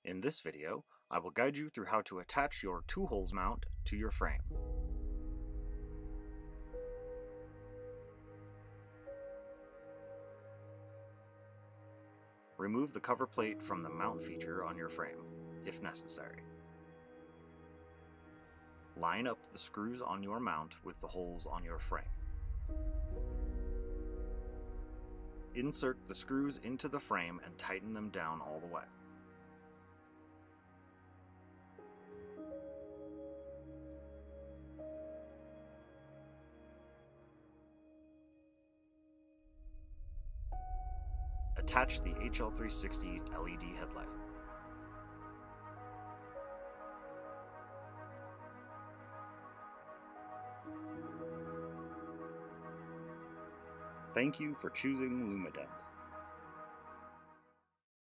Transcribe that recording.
In this video, I will guide you through how to attach your 2-holes mount to your frame. Remove the cover plate from the mount feature on your frame, if necessary. Line up the screws on your mount with the holes on your frame. Insert the screws into the frame and tighten them down all the way. Attach the HL360 LED headlight. Thank you for choosing Lumadent.